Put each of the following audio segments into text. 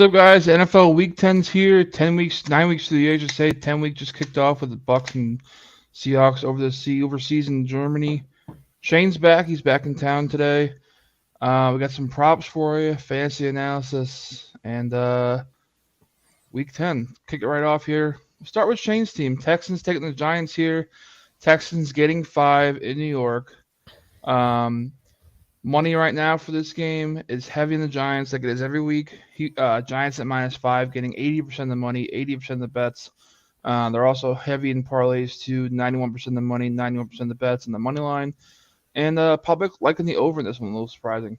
What's up, guys? NFL Week 10's here. 10 weeks, 9 weeks to the year, I should say. 10 week just kicked off with the Bucks and Seahawks overseas in Germany. Shane's back. He's back in town today. We got some props for you, fantasy analysis, and Week 10. Kick it right off here. We'll start with Shane's team. Texans taking the Giants here. Texans getting 5 in New York. Money right now for this game is heavy in the Giants, like it is every week. Giants at -5, getting 80% of the money, 80% of the bets. They're also heavy in parlays too, 91% of the money, 91% of the bets, and the money line. And public liking the over in this one, a little surprising.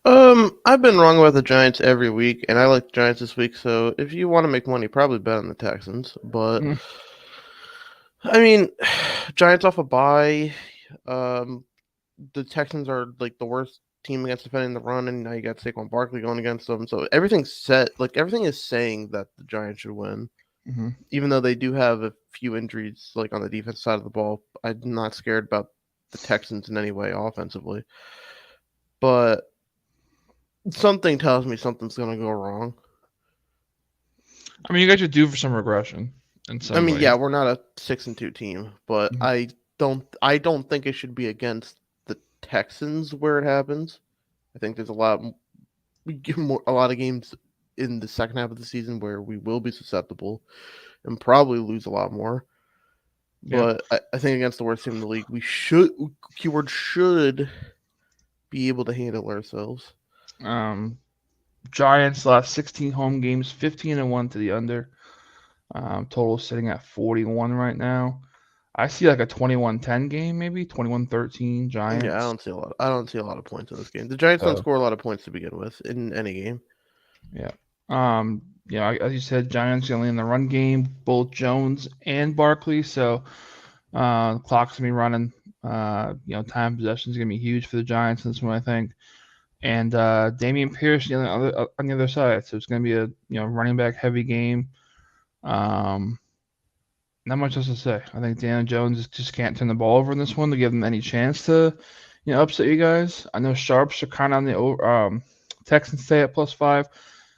I've been wrong about the Giants every week, and I like the Giants this week. So if you want to make money, probably bet on the Texans. But Mm. I mean, Giants off a bye. The Texans are like the worst team against defending the run, and now you got Saquon Barkley going against them. So everything's set. Like everything is saying that the Giants should win, Mm-hmm. even though they do have a few injuries, like on the defense side of the ball. I'm not scared about the Texans in any way offensively, but something tells me something's going to go wrong. I mean, you guys are due for some regression in I some mean, way. yeah, we're not a 6-2 team, but Mhm. I don't think it should be against the Texans where it happens. I think there's a lot of games in the second half of the season where we will be susceptible and probably lose a lot more. Yeah. But I think against the worst team in the league, we should keyword should be able to handle ourselves. Um, Giants last 16 home games, 15-1 to the under. Total sitting at 41 right now. I see like a 21-10 game, maybe 21-13 Yeah, Giants. I don't see a lot of points in this game. The Giants don't So score a lot of points to begin with in any game. yeah. As you said, Giants only in the run game, both Jones and Barkley. So the clock's gonna be running. Time possession is gonna be huge for the Giants in this one, I think. And Damian Pierce on the other side. So it's gonna be a running back heavy game. Um, Not much else to say. I think Daniel Jones just can't turn the ball over in this one to give them any chance to, upset you guys. I know sharps are kind of on the over. Texans stay at +5.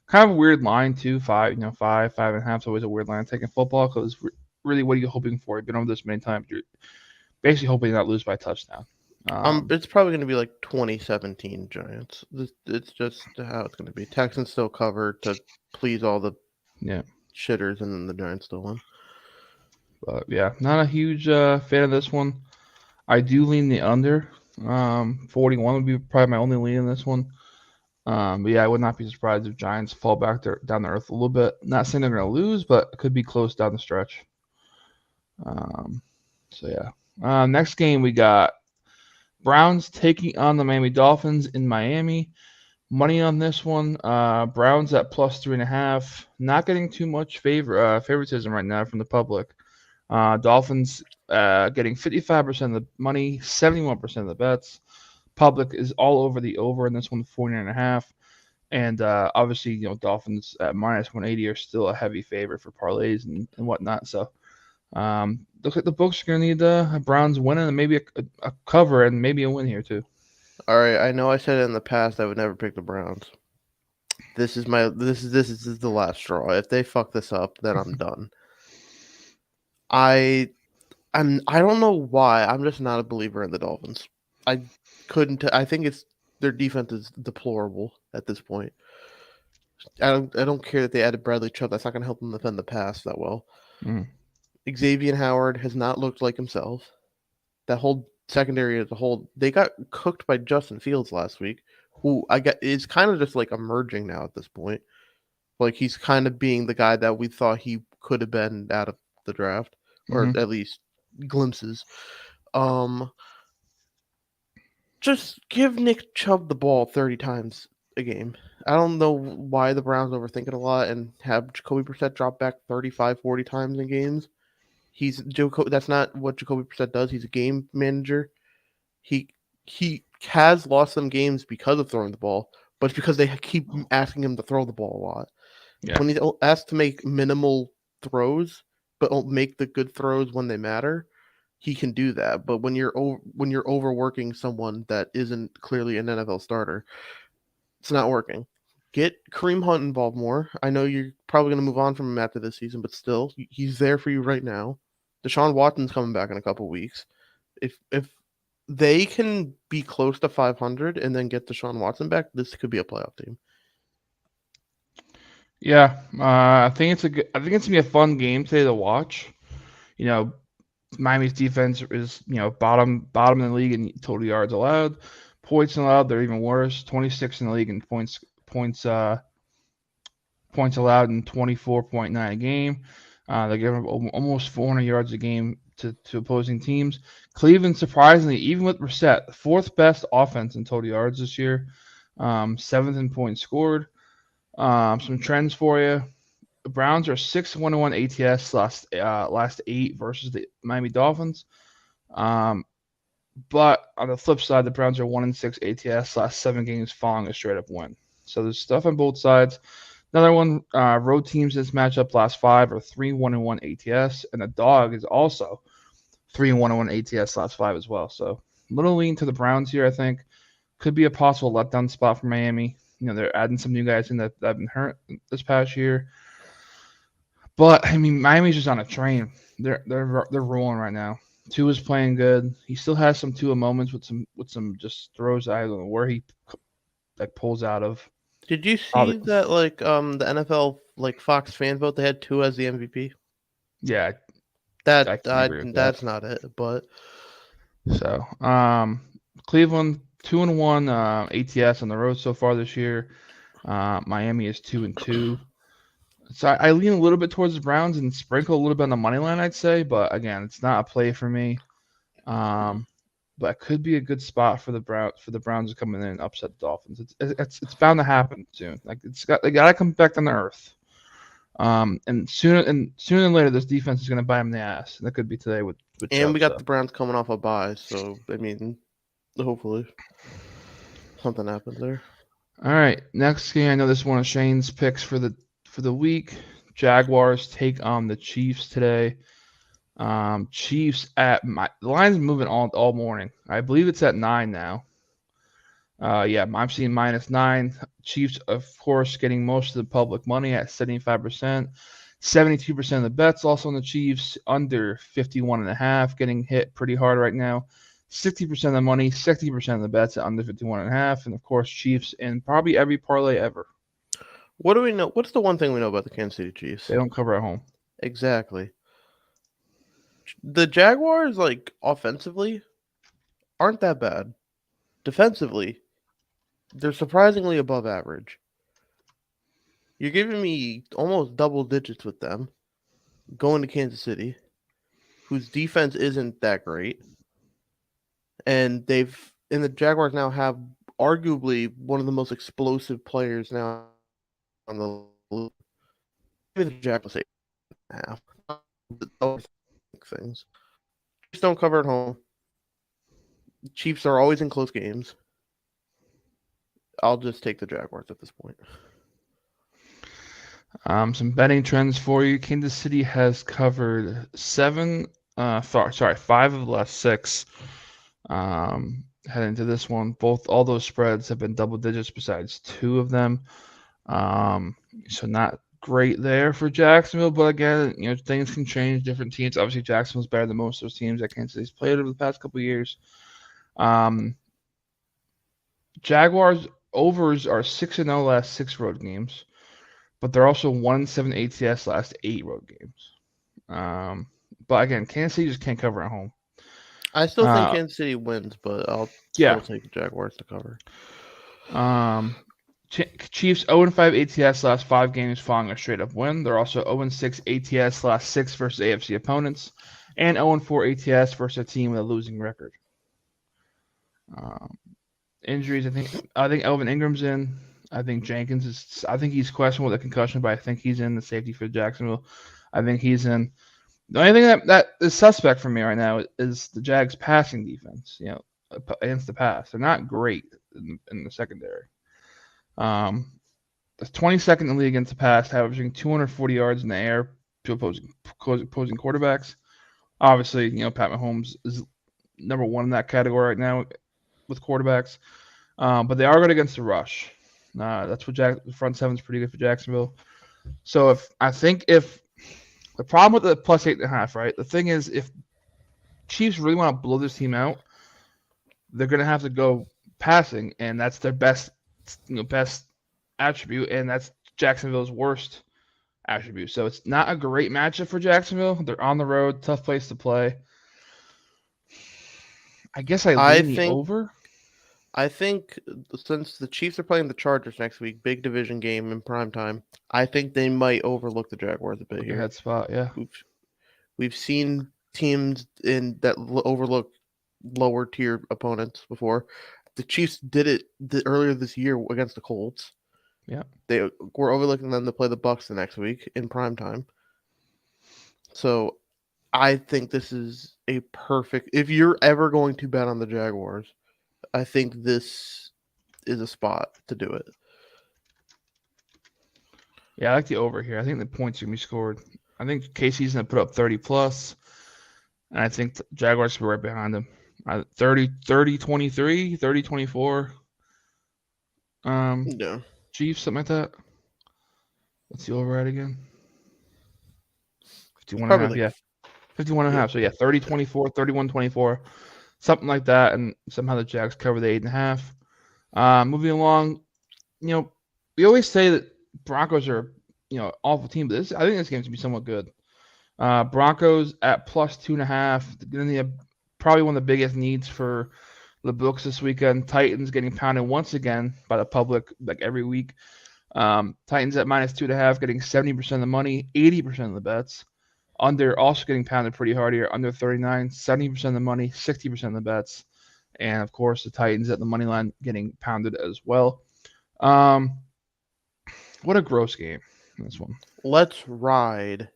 Kind of a weird line too. 5.5 is always a weird line taking football because really, what are you hoping for? You've been over this many times. You're basically hoping to not lose by a touchdown. It's probably going to be like 2017 Giants. It's just how it's going to be. Texans still cover to please all the Yeah, shitters, and then the Giants still win. but yeah, not a huge fan of this one. I do lean the under. 41 would be probably my only lean in this one. But yeah, I would not be surprised if Giants fall back there down to earth a little bit. Not saying they're going to lose, but it could be close down the stretch. Um, so yeah. Next game we got Browns taking on the Miami Dolphins in Miami. Money on this one. Browns at +3.5. Not getting too much favoritism right now from the public. Dolphins getting 55% of the money, 71% of the bets. Public is all over the over in this one, 49.5. And obviously, Dolphins at -180 are still a heavy favorite for parlays and whatnot. So looks like the books are going to need a Browns winning and maybe a cover and maybe a win here too. All right, I know I said it in the past I would never pick the Browns. This is the last straw. If they fuck this up, then I'm done. I don't know why. I'm just not a believer in the Dolphins. I couldn't. I think it's their defense is deplorable at this point. I don't care that they added Bradley Chubb. That's not going to help them defend the pass that well. Mm. Xavier Howard has not looked like himself. That whole secondary as a whole, they got cooked by Justin Fields last week, who I get is kind of just like emerging now at this point. Like he's kind of being the guy that we thought he could have been out of the draft, or Mm-hmm. at least glimpses. Um, just give Nick Chubb the ball 30 times a game. I don't know why the Browns overthink it a lot and have Jacoby Brissett drop back 35, 40 times in games. That's not what Jacoby Brissett does. He's a game manager. He he has lost some games because of throwing the ball, but it's because they keep asking him to throw the ball a lot. Yeah. When he's asked to make minimal throws, but make the good throws when they matter, he can do that. But when you're overworking someone that isn't clearly an NFL starter, it's not working. Get Kareem Hunt involved more. I know you're probably going to move on from him after this season, but still, he's there for you right now. Deshaun Watson's coming back in a couple weeks. If they can be close to 500 and then get Deshaun Watson back, this could be a playoff team. Yeah, I think it's a good. I think it's gonna be a fun game today to watch. You know, Miami's defense is bottom in the league in total yards allowed, points allowed. They're even worse, 26 in the league in points allowed in 24.9 a game. They give up almost 400 yards a game to opposing teams. Cleveland, surprisingly, even with Brissett, fourth best offense in total yards this year, seventh in points scored. Some trends for you. The Browns are 6-1-1 ATS last 8 versus the Miami Dolphins. But on the flip side, the Browns are 1-6 ATS last 7 games following a straight up win. So there's stuff on both sides. Another one, road teams this matchup last 5 are 3-1-1 ATS, and the dog is also 3-1-1 ATS last 5 as well. So a little lean to the Browns here, I think. Could be a possible letdown spot for Miami. They're adding some new guys in that have been hurt this past year. But I mean, Miami's just on a train. They're rolling right now. Tua is playing good. He still has some Tua moments with some just throws. I don't know where he like pulls out of. Did you Probably, see that the NFL Fox fan vote they had two as the MVP? yeah, I That can't agree with that. that's not it, but So, Cleveland 2-1 ATS on the road so far this year. Miami is 2-2. So I lean a little bit towards the Browns and sprinkle a little bit on the money line, I'd say. But again, it's not a play for me. But it could be a good spot for the Browns to come in and upset the Dolphins. It's bound to happen soon. Like they gotta come back down to earth. And sooner than later, this defense is gonna bite them in the ass. And that could be today with and Chubb. we got So the Browns coming off a bye, so I mean, hopefully something happens there. all right, next game. I know this is one of Shane's picks for the week. Jaguars take on the Chiefs today. Chiefs the line's moving all morning. I believe it's at 9 now. Yeah, I'm seeing -9. Chiefs, of course, getting most of the public money at 75%. 72% of the bets also on the Chiefs, under 51.5, getting hit pretty hard right now. 60% of the money, 60% of the bets at under 51.5, and of course, Chiefs in probably every parlay ever. What do we know? What's the one thing we know about the Kansas City Chiefs? They don't cover at home. Exactly. The Jaguars, offensively, aren't that bad. Defensively, they're surprisingly above average. You're giving me almost double digits with them going to Kansas City, whose defense isn't that great. And the Jaguars now have arguably one of the most explosive players now on the league. Maybe the Jaguars say half. Things. Chiefs don't cover at home. Chiefs are always in close games. I'll just take the Jaguars at this point. Some betting trends for you. Kansas City has covered 5 of the last 6. Heading into this one, all those spreads have been double digits besides 2 of them. So not great there for Jacksonville, but again, things can change. Different teams. Obviously, Jacksonville's better than most of those teams that Kansas City's played over the past couple of years. Jaguars overs are 6-0 last 6 road games, but they're also 1-7 ATS last 8 road games. But again, Kansas City just can't cover at home. I still think Kansas City wins, but I'll still take the Jaguars to cover. Chiefs 0-5 ATS last 5 games following a straight-up win. They're also 0-6 ATS last 6 versus AFC opponents, and 0-4 ATS versus a team with a losing record. Injuries, I think Elvin Ingram's in. I think Jenkins is. I think he's questionable with a concussion, but I think he's in. The safety for Jacksonville, I think he's in. The only thing that is suspect for me right now is the Jags' passing defense. Against the pass, they're not great in the secondary. The 22nd in the league against the pass, averaging 240 yards in the air to opposing quarterbacks. Obviously, Pat Mahomes is number 1 in that category right now with quarterbacks. But they are good against the rush. That's what the front seven is pretty good for Jacksonville. So if the problem with the plus 8.5, right? The thing is, if Chiefs really want to blow this team out, they're gonna have to go passing, and that's their best attribute, and that's Jacksonville's worst attribute. So it's not a great matchup for Jacksonville. They're on the road, tough place to play. I guess I I lean the think over. I think since the Chiefs are playing the Chargers next week, big division game in prime time, I think they might overlook the Jaguars a bit Look here. ahead spot, yeah. We've seen teams in that overlook lower tier opponents before. The Chiefs did it earlier this year against the Colts. Yeah. They were overlooking them to play the Bucks the next week in prime time. So I think this is a perfect. If you're ever going to bet on the Jaguars, I think this is a spot to do it. Yeah, I like the over here. I think the points are going to be scored. I think KC's going to put up 30 plus, and I think the Jaguars will be right behind them. 30-23, 30-24. Yeah, Chiefs, something like that. What's the over at again? 51 and a probably half, like yeah. 51 and a yeah. half. So, yeah, 30-24, 31-24, something like that, and somehow the Jags cover the 8.5. Moving along, we always say that Broncos are, awful team, but I think this game's going to be somewhat good. Broncos at plus 2.5. Going to be probably one of the biggest needs for the books this weekend. Titans getting pounded once again by the public, like every week. Titans at minus 2.5, getting 70% of the money, 80% of the bets. Under also getting pounded pretty hard here. Under 39, 70% of the money, 60% of the bets. And of course, the Titans at the money line getting pounded as well. What a gross game, this one. Let's ride.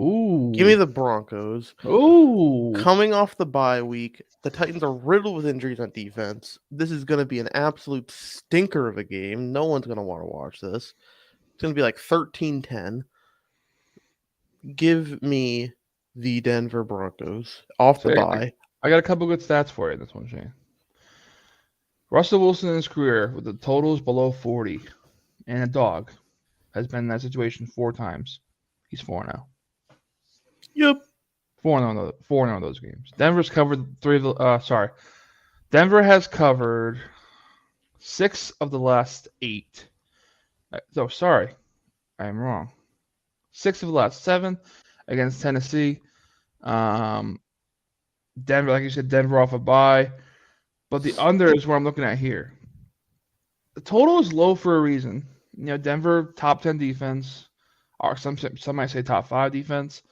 Ooh. Give me the Broncos. Ooh. Coming off the bye week, the Titans are riddled with injuries on defense. This is going to be an absolute stinker of a game. No one's going to want to watch this. It's going to be like 13-10. Give me the Denver Broncos off the bye. I got a couple good stats for you in this one, Shane. Russell Wilson in his career with the totals below 40 and a dog has been in that situation 4 times. He's 4-0. Yep. 4-0 in those games. Denver's covered 3 of the Denver has covered 6 of the last 8. So sorry. I am wrong. 6 of the last 7 against Tennessee. Denver, like you said, Denver off a bye. But the under is what I'm looking at here. The total is low for a reason. Denver top 10 defense, or some might say top 5 defense.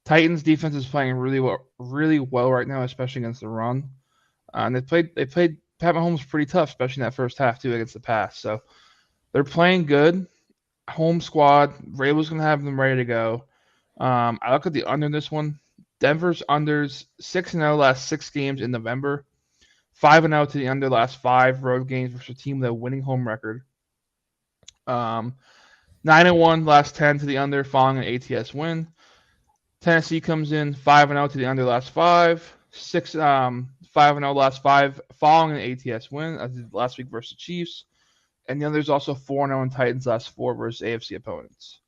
Titans defense is playing really well right now, especially against the run. And they played Pat Mahomes pretty tough, especially in that first half too against the pass. So they're playing good. Home squad. Vrabel's gonna have them ready to go. I look at the under in this one. Denver's unders 6-0 last 6 games in November. 5-0 to the under last 5 road games versus a team with a winning home record. 9-1 last 10 to the under following an ATS win. Tennessee comes in 5-0 to the under last 5. 5-0 last 5 following an ATS win last week versus the Chiefs. And the under's also 4-0 in Titans last 4 versus AFC opponents.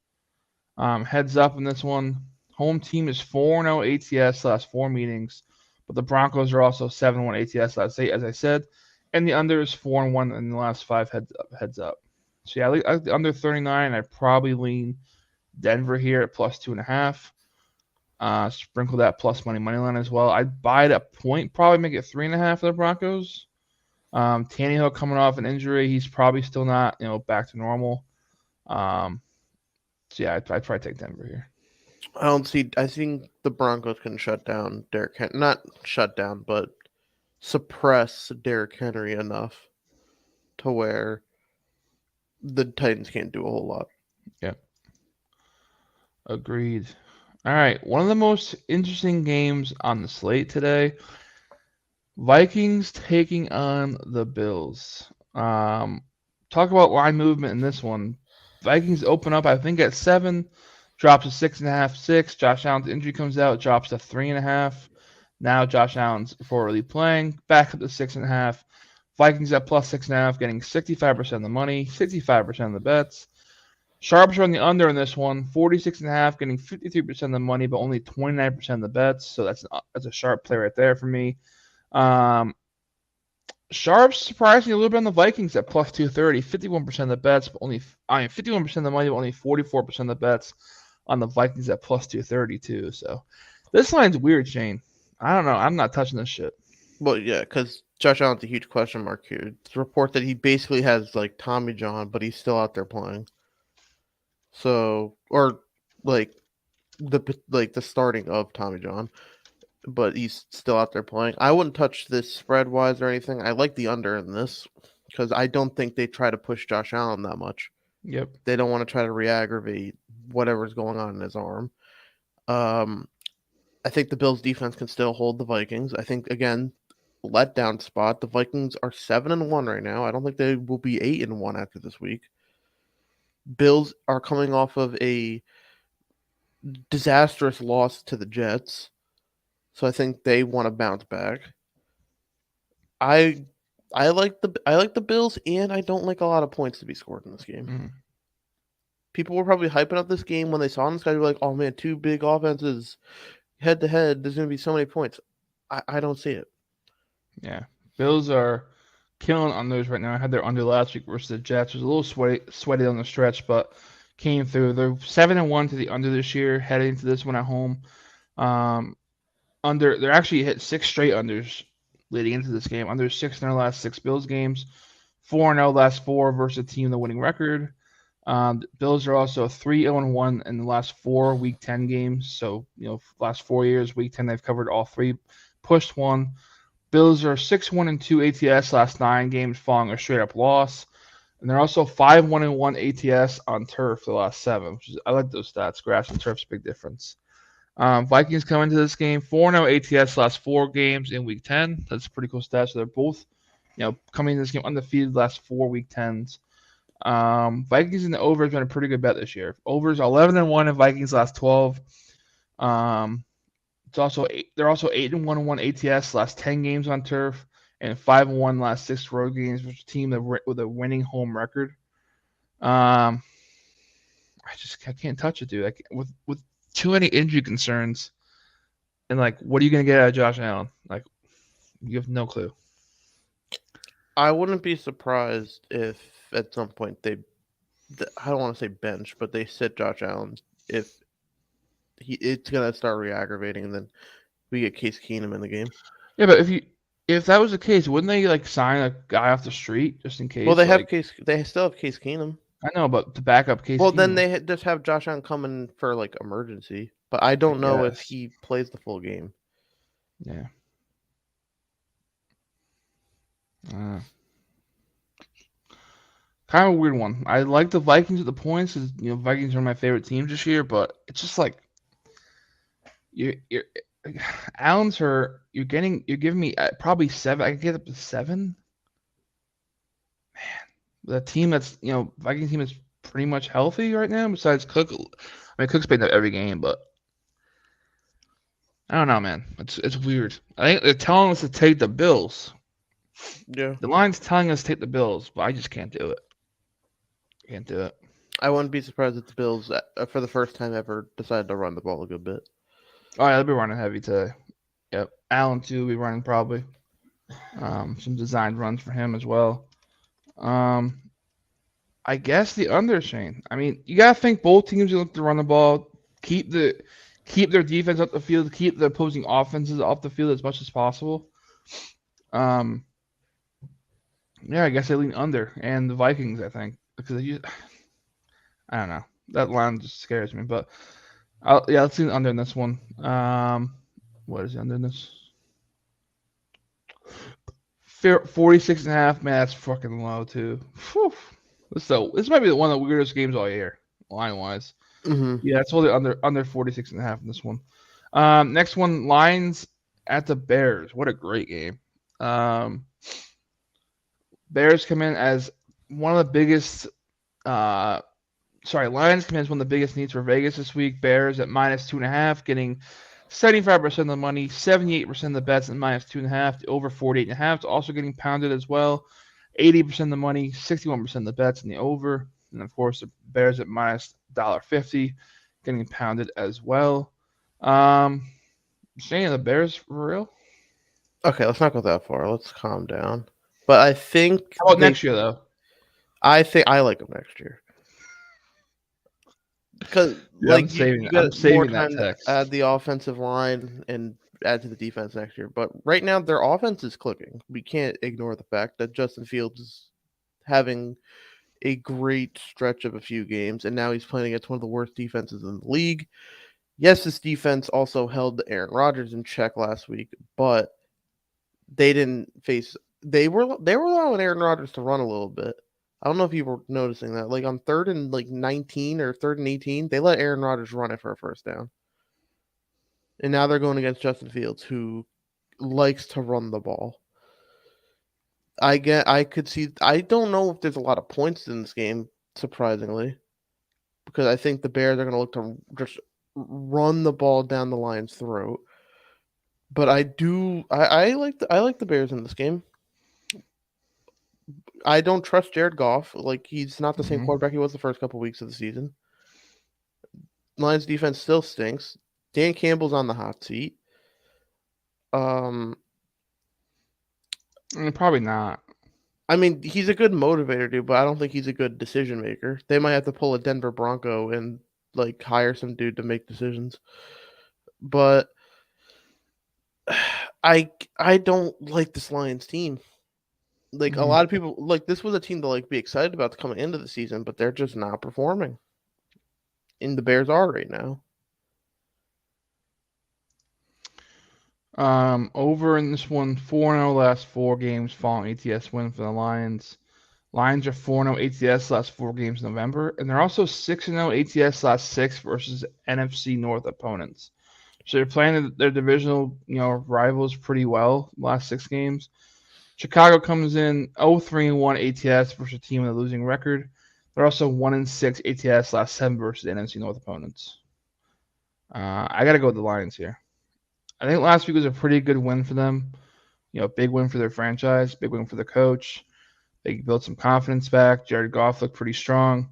Heads up in this one. Home team is 4-0 ATS last 4 meetings. But the Broncos are also 7-1 ATS last 8, as I said. And the under is 4-1 in the last 5 heads up. So yeah, I like the under 39. I probably lean Denver here at plus 2.5. Sprinkle that plus money line as well. I'd buy it at point, probably make it 3.5 for the Broncos. Tannehill coming off an injury, he's probably still not, back to normal. So yeah, I'd probably take Denver here. I think the Broncos can shut down Derrick Henry. Not shut down, but suppress Derrick Henry enough to where the Titans can't do a whole lot. Yeah. Agreed. All right. One of the most interesting games on the slate today. Vikings taking on the Bills. Talk about line movement in this one. Vikings open up, I think, at 7. Drops to 6.5, 6. Josh Allen's injury comes out, drops to 3.5. Now Josh Allen's reportedly playing, back up to 6.5. Vikings at plus 6.5, getting 65% of the money, 65% of the bets. Sharps are on the under in this one, 46.5, getting 53% of the money, but only 29% of the bets. So that's a sharp play right there for me. Sharps surprising a little bit on the Vikings at plus 230, 51% of the bets, but 51% of the money, but only 44% of the bets on the Vikings at plus 230 too. So this line's weird, Shane. I don't know. I'm not touching this shit. Well, yeah, because Josh Allen's a huge question mark here. It's a report that he basically has like Tommy John, but he's still out there playing. So, or like the starting of Tommy John, but he's still out there playing. I wouldn't touch this spread wise or anything. I like the under in this because I don't think they try to push Josh Allen that much. Yep. They don't want to try to re-aggravate whatever's going on in his arm. I think the Bills defense can still hold the Vikings. I think again, letdown spot. The Vikings are 7-1 right now. I don't think they will be 8-1 after this week. Bills are coming off of a disastrous loss to the Jets. So I think they want to bounce back. I I like the Bills, and I don't like a lot of points to be scored in this game. Mm. People were probably hyping up this game when they saw this guy. They were like, "Oh man, two big offenses head to head. There's going to be so many points." I don't see it. Yeah. Bills are killing unders right now. I had their under last week versus the Jets. It was a little sweaty on the stretch, but came through. They're 7-1 to the under this year, heading into this one at home. They're actually hit 6 straight unders leading into this game. Under 6 in their last 6 Bills games. 4-0 last 4 versus a team with a winning record. The Bills are also 3-1 in the last 4 Week 10 games. So, last 4 years, Week 10, they've covered all 3, pushed 1. Bills are 6-1-2 ATS last 9 games following a straight-up loss. And they're also 5-1-1 ATS on turf the last 7, I like those stats. Grass and turf's a big difference. Vikings come into this game 4-0 ATS last 4 games in Week 10. That's a pretty cool stat. So they're both, coming into this game undefeated last 4 Week 10s. Vikings in the over has been a pretty good bet this year. Overs 11-1 in Vikings last 12. They're also 8-1 ATS last 10 games on turf and 5-1 last 6 road games, which is a team with a winning home record. I can't touch it, dude. With too many injury concerns, and what are you gonna get out of Josh Allen? You have no clue. I wouldn't be surprised if at some point I don't want to say bench, but they sit Josh Allen if it's gonna start re-aggravating, and then we get Case Keenum in the game. Yeah, but if that was the case, wouldn't they sign a guy off the street just in case? Well, they still have Case Keenum. I know, but to back up Case Well, Keenum. then they just have Josh Allen coming for emergency, but I don't know if guess. he plays the full game. Yeah. Kind of a weird one. I like the Vikings at the points. Vikings are my favorite teams this year, but it's just you're Allen's hurt. You're giving me probably 7. I can get up to 7. Man, the team that's Vikings team is pretty much healthy right now. Besides Cook, I mean Cook's played every game, but I don't know, man. It's weird. I think they're telling us to take the Bills. Yeah, the line's telling us to take the Bills, but I just can't do it. Can't do it. I wouldn't be surprised if the Bills, for the first time ever, decided to run the ball a good bit. Oh yeah, they'll be running heavy today. Yep, Allen too will be running probably. Some designed runs for him as well. I guess the under, Shane. I mean, you gotta think both teams look to run the ball, keep their defense up the field, keep the opposing offenses off the field as much as possible. Yeah, I guess I lean under and the Vikings. I think because I don't know, that line just scares me. But let's lean under in this one. What is the under in this? 46.5. Man, that's fucking low too. Whew. This might be one of the weirdest games all year, line wise. Mm-hmm. Yeah, it's totally under 46.5 in this one. Next one, Lions at the Bears. What a great game. Bears come in as one of the biggest. Lions come in as one of the biggest needs for Vegas this week. Bears at -2.5, getting 75% of the money, 78% of the bets at -2.5. The over 48.5 is also getting pounded as well. 80% of the money, 61% of the bets in the over. And of course, the Bears at -$1.50 getting pounded as well. Saying the Bears for real? Okay, let's not go that far. Let's calm down. But I think How about next year, though? I like them next year because Yeah, like you I'm get more saving that time to add text. the offensive line and add to the defense next year. But right now their offense is clicking. We can't ignore the fact that Justin Fields is having a great stretch of a few games, and now he's playing against one of the worst defenses in the league. Yes, this defense also held Aaron Rodgers in check last week, but they didn't face. They were allowing Aaron Rodgers to run a little bit. I don't know if you were noticing that. Like on 3rd and 19 or 3rd and 18, they let Aaron Rodgers run it for a first down, and now they're going against Justin Fields, who likes to run the ball. I could see. I don't know if there's a lot of points in this game, surprisingly, because I think the Bears are going to look to just run the ball down the Lions' throat. But I do. I like the Bears in this game. I don't trust Jared Goff. Like he's not the same Hmm. quarterback he was the first couple weeks of the season. Lions defense still stinks. Dan Campbell's on the hot seat. Um, Probably not. I mean he's a good motivator, dude, but I don't think he's a good decision maker. They might have to pull a Denver Bronco and like hire some dude to make decisions. But I don't like this Lions team. Like a Mhm. lot of people, like this was a team to like be excited about coming into the season, but they're just not performing. And the Bears are right now. Over in this one, 4-0 last four games following ATS win for the Lions. Lions are 4-0 ATS last four games in November, and they're also 6-0 ATS last six versus NFC North opponents. So they're playing their divisional, rivals pretty well last six games. Chicago comes in 0-3-1 ATS versus a team with a losing record. They're also 1-6 ATS last seven versus NFC North opponents. I got to go with the Lions here. I think last week was a pretty good win for them. Big win for their franchise, big win for the coach. They built some confidence back. Jared Goff looked pretty strong.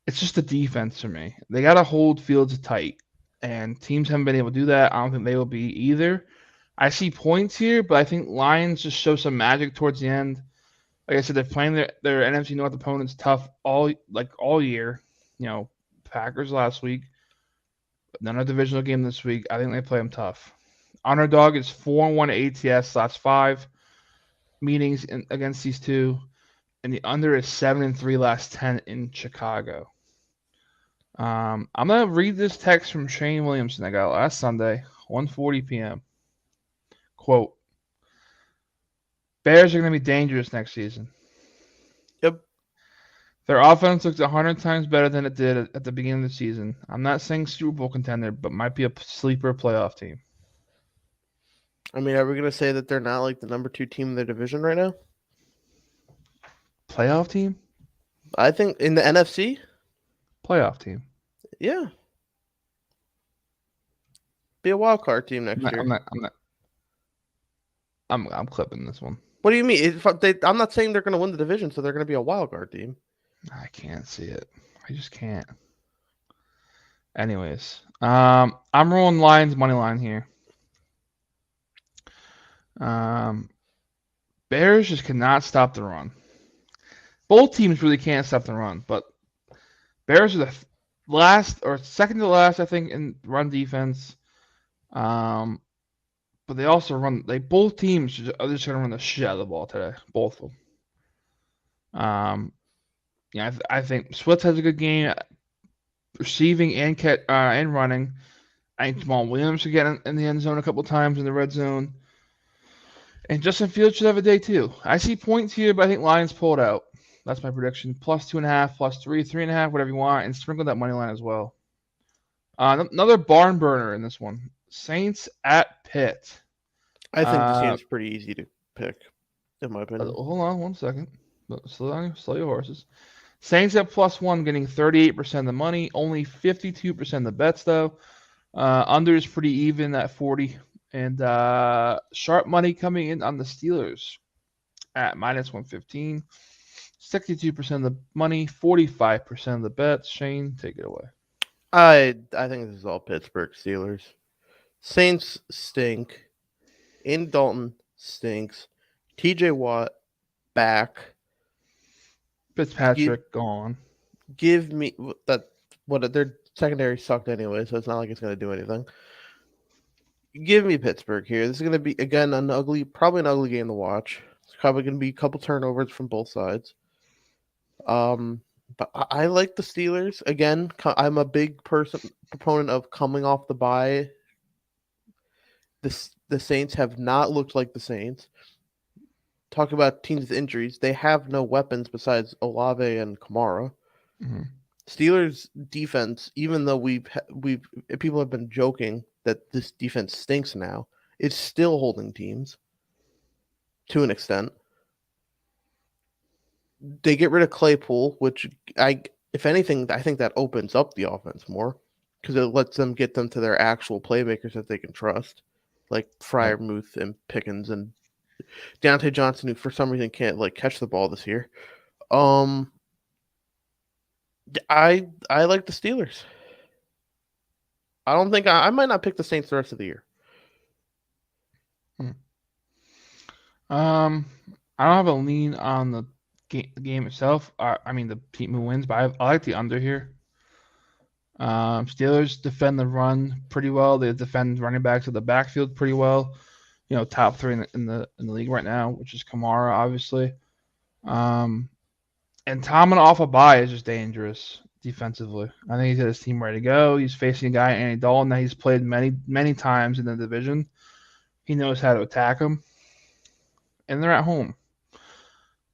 It's just the defense for me. They got to hold Fields tight, and teams haven't been able to do that. I don't think they will be either. I see points here, but I think Lions just show some magic towards the end. Like I said, they're playing their NFC North opponents tough all year. Packers last week, but none of divisional game this week. I think they play them tough. Underdog is 4-1 ATS last five meetings against these two, and the under is 7-3 last 10 in Chicago. I'm gonna read this text from Shane Williamson I got last Sunday, 1:40 p.m. Quote: Bears are gonna be dangerous next season. Yep. Their offense looks 100 times better than it did at the beginning of the season. I'm not saying Super Bowl contender, but might be a sleeper playoff team. I mean, are we gonna say that they're not like the number 2 team in their division right now? Playoff team? I think in the NFC, Playoff team. yeah, be a wild card team I'm next not. I'm year. not. I'm not. I'm clipping this one. What do you mean? I'm not saying they're gonna win the division, so they're gonna be a wild card team. I can't see it. I just can't. Anyways, I'm rolling Lions money line here. Um, Bears just cannot stop the run. Both teams really can't stop the run, but Bears are the last or second to last, I think, in run defense. Um, but they also run. They both teams are just gonna run the shit out of the ball today. Both of them. I think Swift has a good game, receiving and running. I think Jamal Williams should get in the end zone a couple times in the red zone. And Justin Fields should have a day too. I see points here, but I think Lions pull it out. That's my prediction. Plus 2.5, plus 3, 3.5, whatever you want, and sprinkle that money line as well. Another barn burner in this one. Saints at Pitt. I think this Uh, game's pretty easy to pick, in my opinion. hold on 1 second. Slow your horses. Saints at plus one, getting 38% of the money, only 52% of the bets though. Under is pretty even at 40. And sharp money coming in on the Steelers at minus 115. 62% of the money, 45% of the bets. Shane, take it away. I think this is all Pittsburgh Steelers. Saints stink. Andy Dalton stinks. T.J. Watt back. Give Fitzpatrick gone. give me that. What their secondary sucked anyway, so it's not like it's going to do anything. Give me Pittsburgh here. This is going to be again probably an ugly game to watch. It's probably going to be a couple turnovers from both sides. But I like the Steelers again. I'm a big proponent of coming off the bye. The Saints have not looked like the Saints. Talk about teams with injuries. They have no weapons besides Olave and Kamara. Mm-hmm. Steelers defense, even though we've people have been joking that this defense stinks now, it's still holding teams to an extent. They get rid of Claypool, which if anything, I think that opens up the offense more because it lets them get them to their actual playmakers that they can trust, like Yep. Fryermuth and Pickens and Deontay Johnson, who for some reason can't catch the ball this year. I like the Steelers. I don't think I might not pick the Saints the rest of the year. I don't have a lean on the game itself. I mean the team who wins, but I like the under here. Steelers defend the run pretty well. They defend running backs of the backfield pretty well. Top three in the league right now, which is Kamara, obviously. And Tomlin off a bye is just dangerous defensively. I think he's got his team ready to go. He's facing a guy, Andy Dalton, that he's played many times in the division. He knows how to attack him, and they're at home.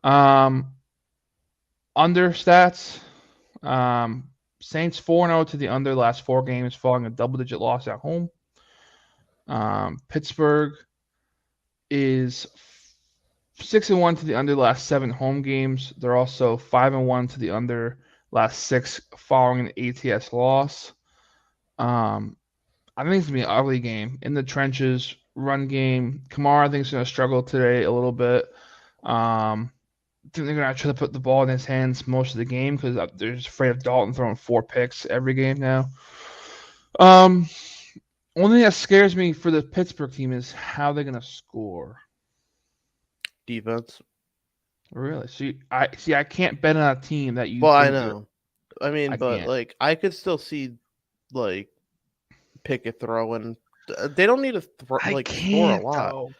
Under stats. Saints 4-0 to the under last 4 games, following a double-digit loss at home. Pittsburgh is 6-1 to the under last 7 home games. They're also 5-1 to the under last 6 following an ATS loss. I think it's gonna be an ugly game in the trenches. Run game. Kamara I think is gonna struggle today a little bit. I think they're gonna try to put the ball in his hands most of the game because they're just afraid of Dalton throwing 4 picks every game now. Only thing that scares me for the Pittsburgh team is how they're gonna score. Defense. Really? I can't bet on a team that you Well, I think they're. know. I mean, I but can't. I could still see Pickett throwing. They don't need to I score a can't lot. though.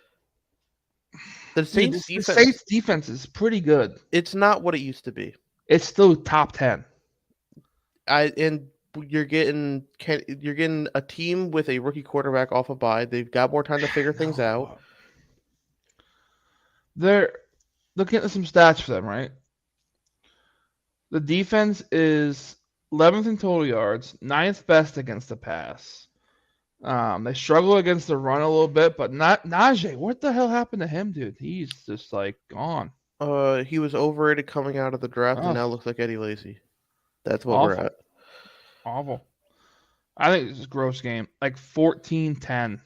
The Dude, Saints the defense. Saints defense is pretty good. It's not what it used to be. It's still top 10. And you're getting a team with a rookie quarterback off a bye. They've got more time to figure things out. They're looking at some stats for them, right? The defense is 11th in total yards, 9th best against the pass. They struggle against the run a little bit, but not Najee. What the hell happened to him, dude? He's just gone. He was overrated coming out of the draft, and Oh, now looks like Eddie Lacy. That's what we're awful, at. awful. I think this is a gross game, like 14-10.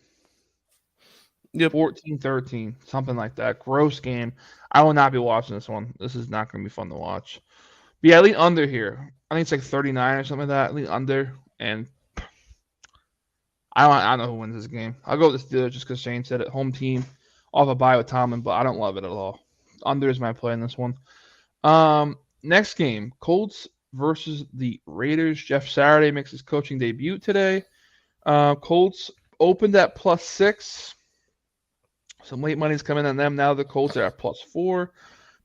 Yep. 14-13, something like that. Gross game. I will not be watching this one. This is not going to be fun to watch. But yeah, I lean under here. I think it's like 39 or something like that. I lean under, and I don't know who wins this game. I'll go with the Steelers just because Shane said it. Home team, off a bye with Tomlin, but I don't love it at all. Under is my play in this one. Next game, Colts versus the Raiders. Jeff Saturday makes his coaching debut today. Colts opened at +6. Some late money's coming on them. Now the Colts are at +4.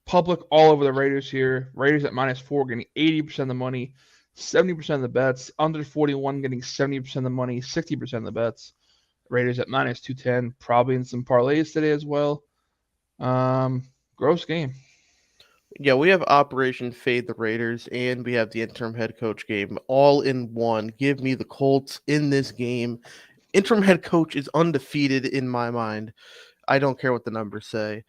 Public all over the Raiders here. Raiders at -4 getting 80% of the money, 70% of the bets. Under 41 getting 70% of the money, 60% of the bets. Raiders at -210, probably in some parlays today as well. Gross game. Yeah, we have Operation Fade the Raiders, and we have the interim head coach game all in one. Give me the Colts in this game. Interim head coach is undefeated in my mind. I don't care what the numbers say.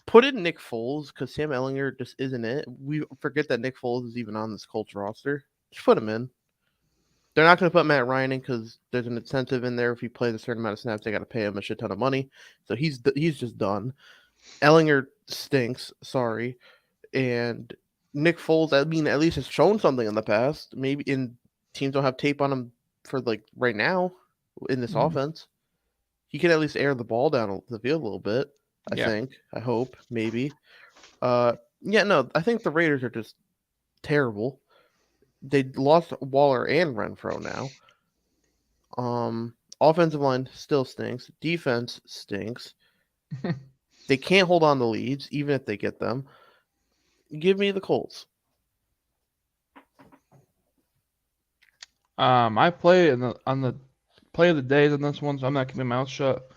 Put in Nick Foles because Sam Ellinger just isn't it. We forget that Nick Foles is even on this Colts roster. Just put him in. They're not going to put Matt Ryan in because there's an incentive in there. If he plays a certain amount of snaps, they got to pay him a shit ton of money. So he's just done. Ellinger stinks. Sorry. And Nick Foles, I mean, at least has shown something in the past. Maybe in teams don't have tape on him for like right now in this Mhm. offense. He can at least air the ball down the field a little bit. I Yeah. think. I hope. Maybe. Yeah. No, I think the Raiders are just terrible. They lost Waller and Renfro now. Offensive line still stinks. Defense stinks. They can't hold on to leads even if they get them. Give me the Colts. I play on the play of the days on this one, so I'm not keeping my mouth shut.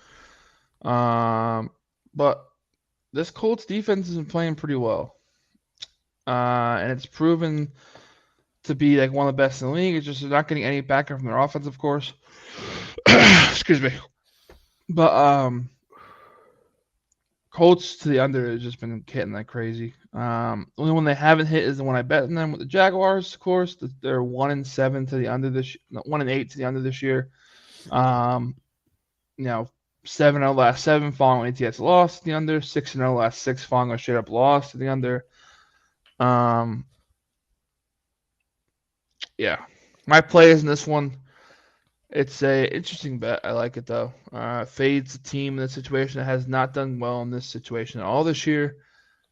But this Colts defense has been playing pretty well, and it's proven to be like one of the best in the league. It's just they're not getting any backup from their offense, of course. Excuse me. But Colts to the under has just been hitting like crazy. Only one they haven't hit is the one I bet in them with the Jaguars, of course. They're 1-7 to the under this, 1-8 to the under this year. Um, you know, 7-0 last seven following ATS loss to the under, 6-0 last six following a straight up loss to the under. Um, yeah, my plays in this one. It's a interesting bet. I like it though. Fades the team in this situation that has not done well in this situation at all this year.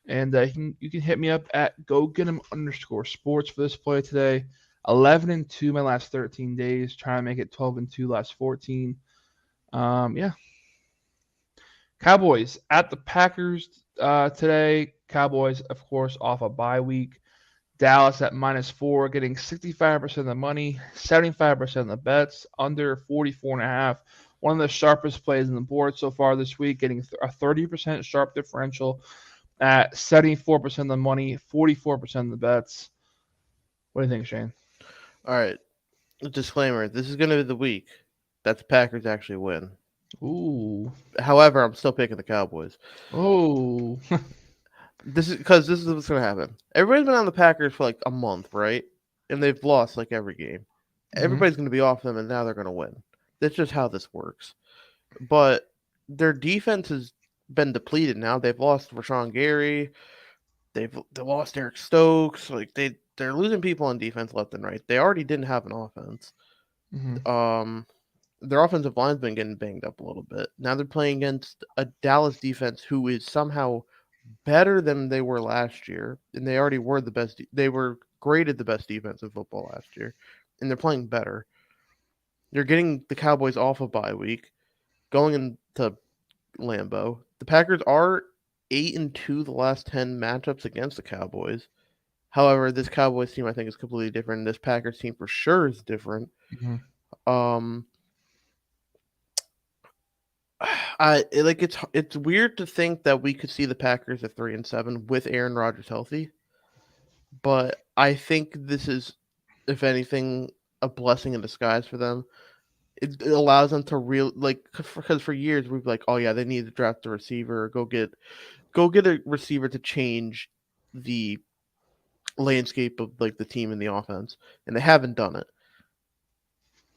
And you can hit me up at GoGetEm_sports for this play today. 11-2 my last 13 days. Trying to make it 12-2 last 14. Yeah. Cowboys at the Packers today. Cowboys, of course, off a bye week. Dallas at -4, getting 65% of the money, 75% of the bets, under 44.5. One of the sharpest plays on the board so far this week, getting a 30% sharp differential at 74% of the money, 44% of the bets. What do you think, Shane? All right. Disclaimer: this is going to be the week that the Packers actually win. Ooh. However, I'm still picking the Cowboys. Oh. This is what's going to happen. Everybody's been on the Packers for like a month, right? And they've lost like every game. hmm Everybody's going to be off them, and now they're going to win. That's just how this works. But their defense has been depleted now. They've lost Rashawn Gary. They lost Eric Stokes. Like they're losing people on defense left and right. They already didn't have an offense. hmm Um, their offensive line's been getting banged up a little bit. Now they're playing against a Dallas defense who is somehow better than they were last year, and they already were the best. They were graded the best defense in football last year, and they're playing better. They're getting the Cowboys off a bye week, going into Lambeau. The Packers are 8-2 the last 10 matchups against the Cowboys. However, this Cowboys team I think is completely different. This Packers team for sure is different. hmm Um, it's weird to think that we could see the Packers at 3-7 with Aaron Rodgers healthy, but I think this is, if anything, a blessing in disguise for them. It allows them to because for years we've like, oh yeah, they need to draft a receiver, or go get a receiver to change the landscape of like the team and the offense, and they haven't done it.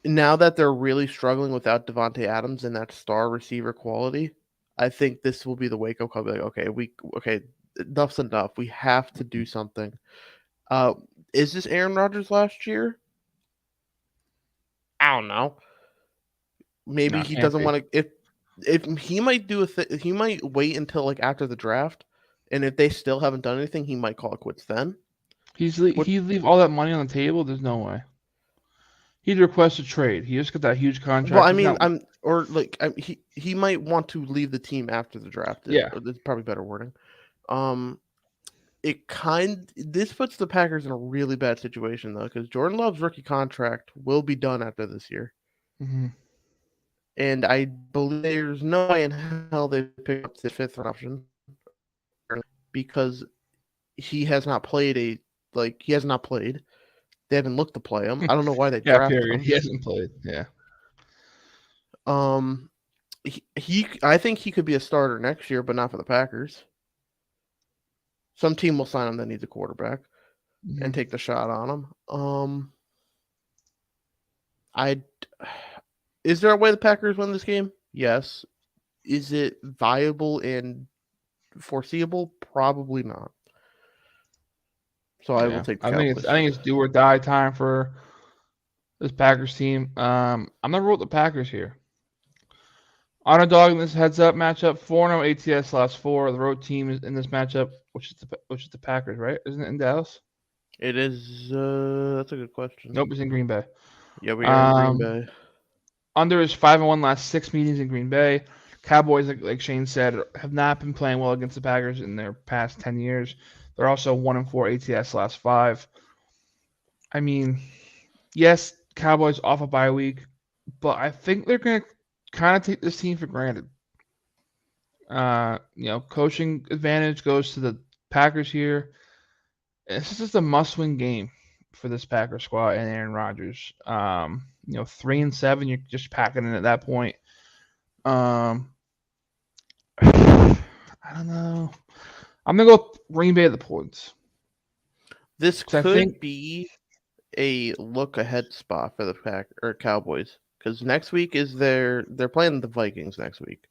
Now that they're really struggling without Devontae Adams and that star receiver quality, I think this will be the wake up call. Like, okay, enough's enough. We have to do something. Uh, is this Aaron Rodgers last year? I don't know. Maybe No, he can't doesn't be. want to. If he might he might wait until like after the draft, and if they still haven't done anything, he might call it quits then. What He'd leave all that money on the table. There's no way. He'd request a trade. He just got that huge Well, contract. I He's mean, not. he might want to leave the team after the draft. Yeah. That's probably better wording. Um, this puts the Packers in a really bad situation though, because Jordan Love's rookie contract will be done after this year, hmm and I believe there's no way in hell they pick up the fifth option because he has not played he has not played. They haven't looked to play him. I don't know why they Yeah. drafted Period. him. He hasn't played. Yeah. Um, I think he could be a starter next year, but not for the Packers. Some team will sign him that needs a quarterback and hmm take the shot on him. Is there a way the Packers win this game? Yes. Is it viable and foreseeable? Probably not. So I will Yeah, take the I Cowboys. think it's do or die time for this Packers team. I'm gonna roll with the Packers here. Underdog in this heads up matchup, 4-0 ATS last four. The road team is in this matchup, which is the Packers, right? Isn't it in Dallas? It is. That's a good question. Nope, it's in Green Bay. Yeah, we are in Green Um, Bay. Under is 5-1 last six meetings in Green Bay. Cowboys, like Shane said, have not been playing well against the Packers in their past 10 years. They're also 1-4 ATS last five. I mean, yes, Cowboys off a bye week, but I think they're going to kind of take this team for granted. Coaching advantage goes to the Packers here. This is just a must-win game for this Packers squad and Aaron Rodgers. 3-7, you're just packing in at that point. I don't know. I'm gonna go Green Bay at the points. This 'Cause I think could be a look ahead spot for the Cowboys because next week is they're playing the Vikings next week,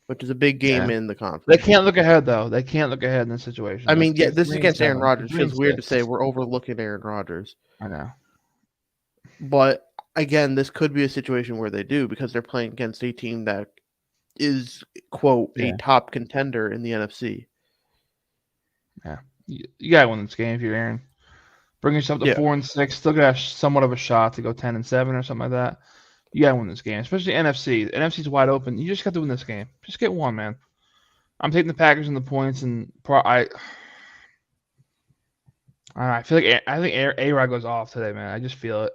which is a big game yeah, in the they conference. can't look ahead though. They can't look ahead in this situation. I mean, yeah, They're this is three and against Aaron seven. They're Rodgers. three and Feels weird to say six. we're overlooking Aaron Rodgers, I know. but again, this could be a situation where they do because they're playing against a team that is quote a Yeah, top contender in the NFC. yeah. You gotta win this game if you're Aaron. Bring yourself to Yeah, 4-6. Still got somewhat of a shot to go 10-7 or something like that. You gotta win this game, especially NFC. The NFC's wide open. You just got to win this game. Just get one, man. I'm taking the Packers and the points, and I feel like I think A-Rod goes off today, man. I just feel it.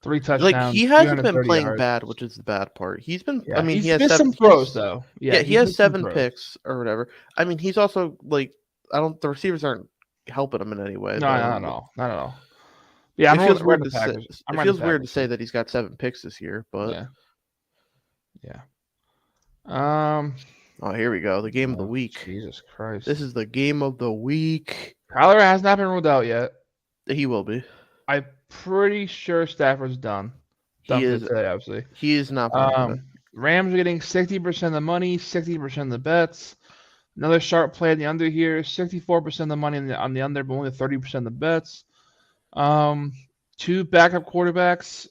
Three like touchdowns, he hasn't been 330 playing yards. bad, which is the bad part. He's been. I Yeah, mean, he he's has missed seven. some throws though. Yeah, Yeah, he he's has missed some seven throws. picks or whatever. I mean, he's also like I don't. The receivers aren't helping him in any way No, though. not at all. Not at all. Yeah, It I'm feels riding weird the to say. Packers. I'm It riding feels the weird to Packers say too. that he's got 7 picks this year, but Yeah, yeah. Um, oh, here we go. The game of the oh, week. Jesus This Christ. is the game of the week. Kyler has not been ruled out yet. He will be. I'm pretty sure Stafford's done. He Done for is. today, obviously. He is not playing today. Rams are getting 60% of the money, 60% of the bets. Another sharp play on the under here, 64% of the money on the under, but only 30% of the bets. Two backup quarterbacks,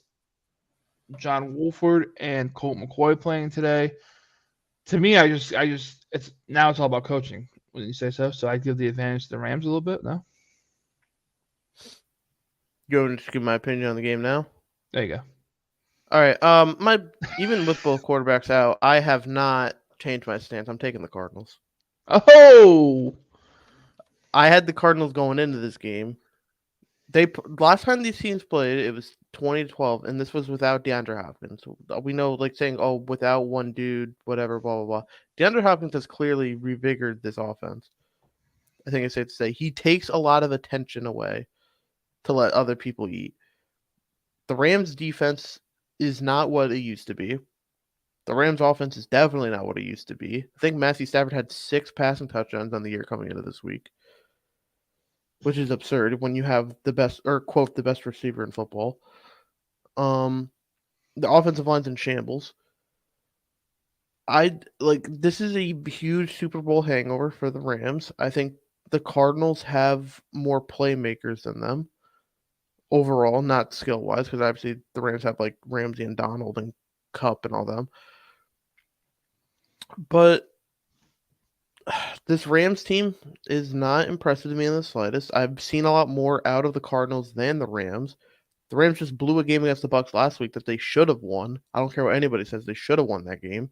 John Wolford and Colt McCoy playing today. To me, it's all about coaching. Wouldn't you say so? So I give the advantage to the Rams a little bit. No, You want to just give my opinion on the game now? there you go. All right. My even with both quarterbacks out, I have not changed my stance. I'm taking the Cardinals. Oh, I had the Cardinals going into this game. They last time these teams played, it was 2012, and this was without DeAndre Hopkins. We know, like saying, "Oh, without one dude, whatever, blah blah blah." DeAndre Hopkins has clearly revigorated this offense. I think it's safe to say he takes a lot of attention away to let other people eat. The Rams' defense is not what it used to be. The Rams' offense is definitely not what it used to be. I think Matthew Stafford had 6 passing touchdowns on the year coming into this week, which is absurd when you have the best, or quote, the best receiver in football. The offensive line's in shambles. This is a huge Super Bowl hangover for the Rams. I think the Cardinals have more playmakers than them overall, not skill wise, because obviously the Rams have like Ramsey and Donald and Cup and all them. But this Rams team is not impressive to me in the slightest. I've seen a lot more out of the Cardinals than the Rams. The Rams just blew a game against the Bucks last week that they should have won. I don't care what anybody says; they should have won that game.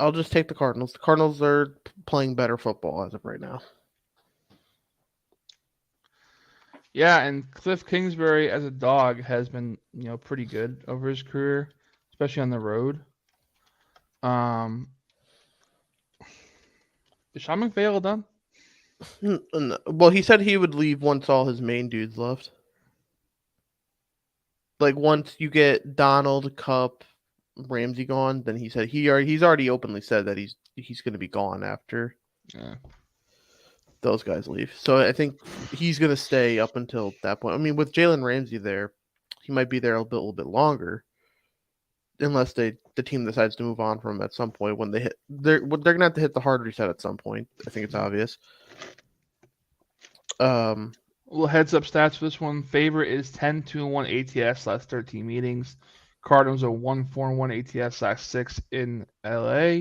I'll just take the Cardinals. The Cardinals are playing better football as of right now. yeah, and Cliff Kingsbury as a dog has been pretty good over his career, especially on the road. Is Sean McVay done? Well, he said he would leave once all his main dudes left. Like once you get Donald, Cup, Ramsey gone, then he said he's already openly said that he's going to be gone after. Yeah. those guys leave. So I think he's going to stay up until that point. I mean, with Jalen Ramsey there, he might be there a little bit longer, unless the team decides to move on from him at some point when they're going to have to hit the hard reset at some point. I think it's obvious. A little heads up stats for this one. Favorite is 10-1 ATS last 13 meetings. Cardinals are 1-4-1 ATS last 6 in LA.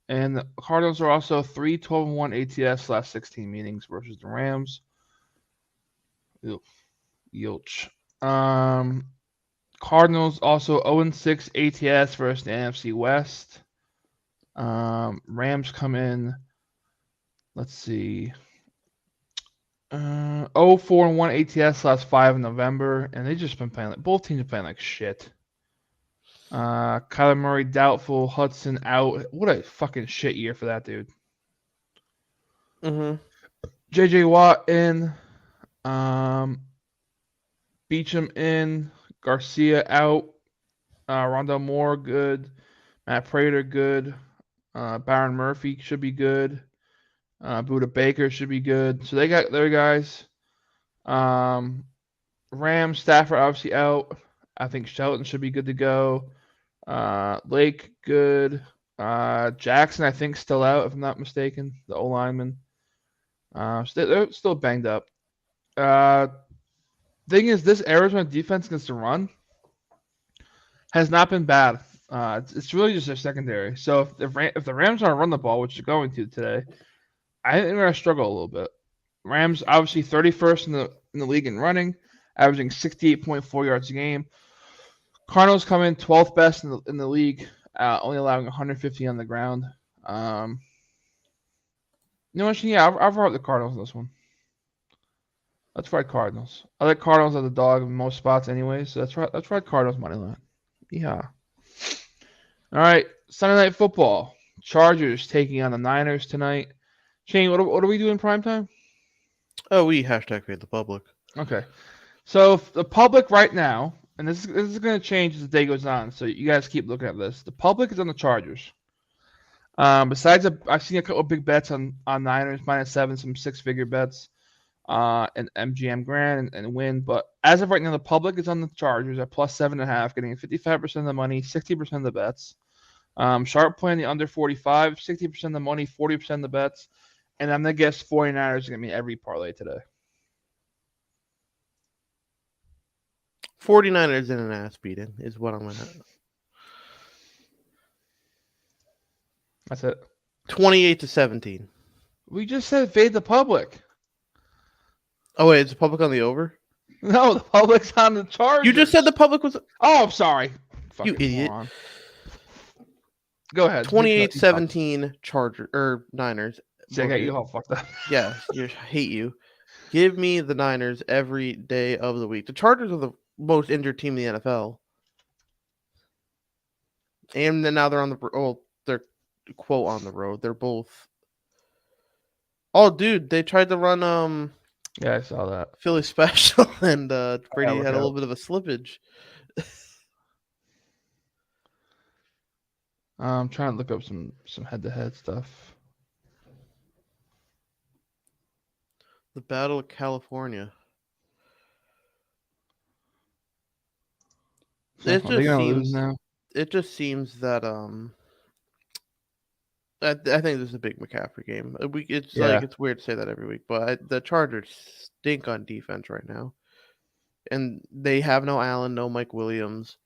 And the Cardinals are also 3-12-1 ATS last 16 meetings versus the Rams. Yelch. Cardinals also 0-6 ATS versus the NFC West. Rams come in, let's see, 0-4-1 ATS last 5 in November, and they just been playing both teams are playing like shit. Kyler Murray doubtful, Hudson out. What a fucking shit year for that dude. Mm-hmm. JJ Watt in, Beecham in, Garcia out, Rondell Moore good, Matt Prater good, Byron Murphy should be good, Buda Baker should be good. So they got their guys. Rams, Stafford obviously out. I think Shelton should be good to go. Lake good. Jackson I think still out if I'm not mistaken. The O lineman. So they're still banged up. Thing is, this Arizona defense against the run has not been bad. It's really just their secondary. So if the Rams are to run the ball, which they're going to today, I think they're going to struggle a little bit. Rams obviously 31st in the league in running, averaging 68.4 yards a game. Cardinals come in 12th best in the league, only allowing 150 on the ground. You know what? Yeah, I've heard the Cardinals in this one. Let's ride Cardinals. I like Cardinals as a dog in most spots anyway, so let's ride Cardinals money line. Yeah. All right, Sunday Night Football. Chargers taking on the Niners tonight. Shane, what are we doing primetime? Oh, we #fade the public. Okay. So the public right now, and this is going to change as the day goes on, so you guys keep looking at this. The public is on the Chargers. Besides, I've seen a couple of big bets on Niners, -7, some six-figure bets, and MGM Grand and win. But as of right now, the public is on the Chargers at +7.5, getting 55% of the money, 60% of the bets. Sharp playing the under 45, 60% of the money, 40% of the bets. And I'm going to guess 49ers are going to be every parlay today. 49ers in an ass beating is what I'm going to. That's it. 28-17. We just said fade the public. Oh, wait, is the public on the over? No, the public's on the Chargers. You just said the public was. Oh, I'm sorry. You idiot. Moron. Go ahead. 28-17 Charger or Niners. See, I got you all fucked up. Yeah, I hate you. Give me the Niners every day of the week. The Chargers are the most injured team in the NFL. And then now they're on they're quote on the road. They're both. Oh, dude, they tried to run Yeah, I saw that. Philly special, and Brady had a little bit of a slippage. I'm trying to look up some head-to-head stuff. The Battle of California. It just seems that I think this is a big McCaffrey game. It's weird to say that every week, but the Chargers stink on defense right now, and they have no Allen, no Mike Williams,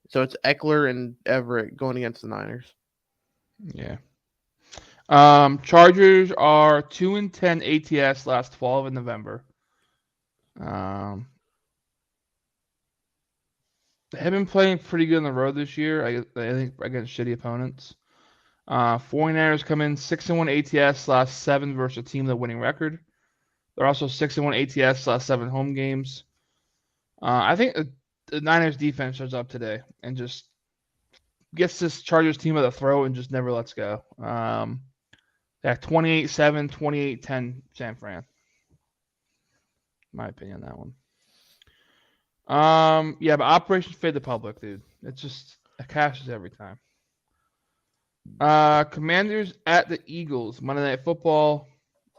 so it's Eckler and Everett going against the Niners. Yeah. Chargers are 2-10 ATS last 12 in November. They have been playing pretty good on the road this year. I think against shitty opponents. 49ers come in 6-1 ATS last 7 versus a team with a winning record. They're also 6-1 ATS last 7 home games. I think the Niners defense shows up today and just gets this Chargers team at the throat and just never lets go. Yeah, 28-7, 28-10 San Fran. My opinion on that one. Yeah, but Operation Fade the Public, dude. It's just it cashes every time. Commanders at the Eagles, Monday Night Football.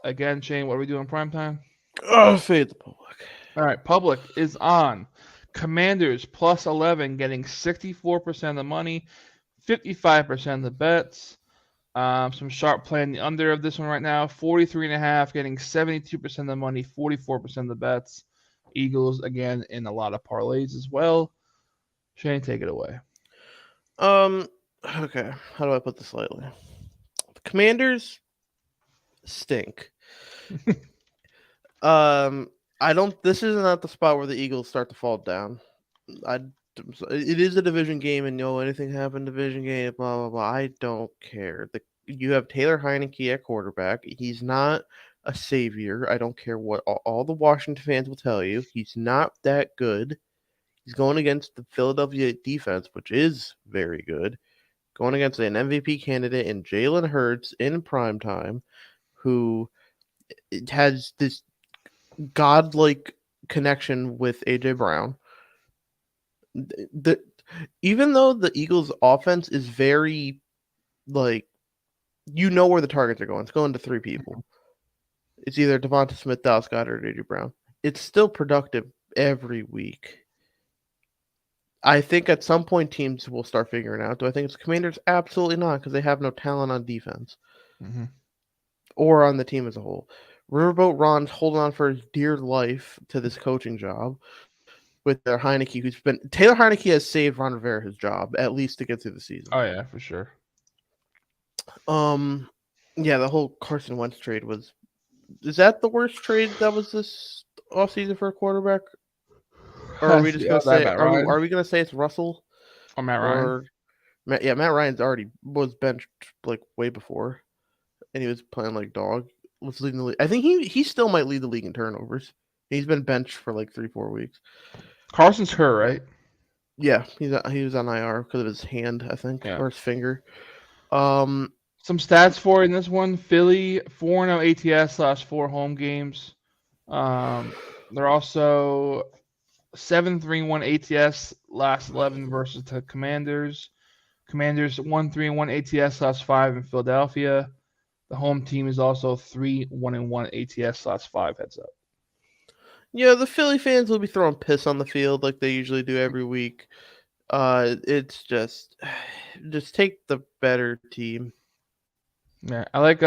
Again, Shane, what are we doing prime time? Oh, fade the public. All right, public is on. Commanders plus 11 getting 64% of the money, 55% of the bets. Some sharp play in the under of this one right now. 43.5 getting 72% of the money, 44% of the bets. Eagles again in a lot of parlays as well. Shane, take it away. Um, okay. How do I put this lightly? The Commanders stink. Um, I don't. This is not the spot where the Eagles start to fall down. I. It is a division game, and anything happen division game. Blah blah blah. I don't care. You have Taylor Heineke at quarterback. He's not a savior. I don't care what all the Washington fans will tell you. He's not that good. He's going against the Philadelphia defense, which is very good. Going against an MVP candidate in Jalen Hurts in prime time, who has this godlike connection with AJ Brown. The Even though the Eagles' offense is very like where the targets are going. It's going to three people. It's either Devonta Smith, Dallas Goedert, or AJ Brown. It's still productive every week. I think at some point teams will start figuring out. Do I think it's Commanders? Absolutely not, because they have no talent on defense or on the team as a whole. Riverboat Ron's holding on for his dear life to this coaching job with their Heineke, who's been Taylor Heineke has saved Ron Rivera his job at least to get through the season. Oh yeah, for sure. Yeah, the whole Carson Wentz trade was. Is that the worst trade that was this offseason for a quarterback? Or are we just gonna say Matt Ryan are we gonna say it's Russell or Matt Ryan? or Matt? Yeah, Matt Ryan's already was benched like way before, and he was playing like dog. Was leading the league. I think he still might lead the league in turnovers. He's been benched for like 3-4 weeks. Carson's hurt, right? Yeah, he was on IR because of his hand, I think, or his finger. Some stats for you in this one: Philly 4-0 ATS last 4 home games. They're also 7-3-1 ATS last 11 versus the Commanders. Commanders 1-3-1 ATS last 5 in Philadelphia. The home team is also 3-1-1 ATS last 5. Heads up. Yeah, the Philly fans will be throwing piss on the field like they usually do every week. It's just take the better team. Yeah, I like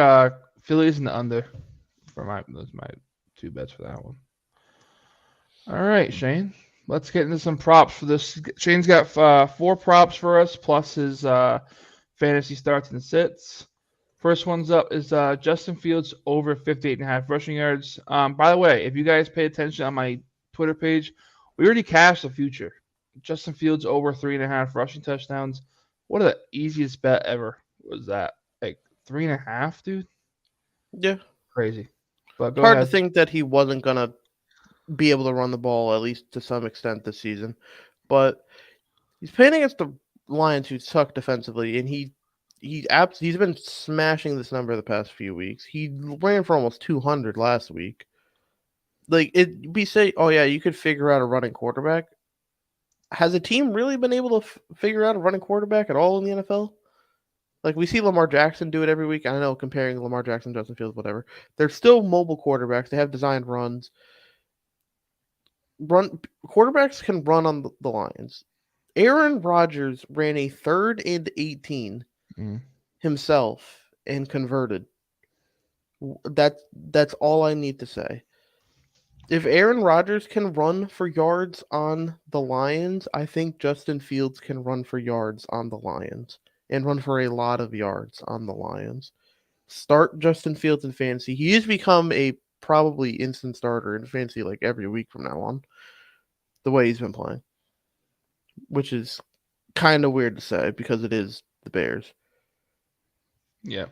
Phillies in the under for those my 2 bets for that one. All right, Shane. Let's get into some props for this. Shane's got 4 props for us plus his fantasy starts and sits. First one's up is Justin Fields over 58.5 rushing yards. By the way, if you guys pay attention on my Twitter page, we already cashed the future. Justin Fields over 3.5 rushing touchdowns. What the easiest bet ever was that? Like 3.5, dude? Yeah. Crazy. But It's go hard to ahead. think that he wasn't gonna be able to run the ball at least to some extent this season. But he's playing against the Lions who suck defensively, and he's been smashing this number the past few weeks. He ran for almost 200 last week. Like we say, oh yeah, you could figure out a running quarterback. Has a team really been able to figure out a running quarterback at all in the NFL? Like we see Lamar Jackson do it every week. I know comparing Lamar Jackson, Justin Fields, whatever. They're still mobile quarterbacks. They have designed runs. Quarterbacks can run on the Lions. Aaron Rodgers ran a 3rd and 18 himself and converted. That's all I need to say. If Aaron Rodgers can run for yards on the Lions, I think Justin Fields can run for yards on the Lions and run for a lot of yards on the Lions. Start Justin Fields in fantasy. He has become a probably instant starter in fantasy like every week from now on, the way he's been playing, which is kind of weird to say because it is the Bears. Yeah.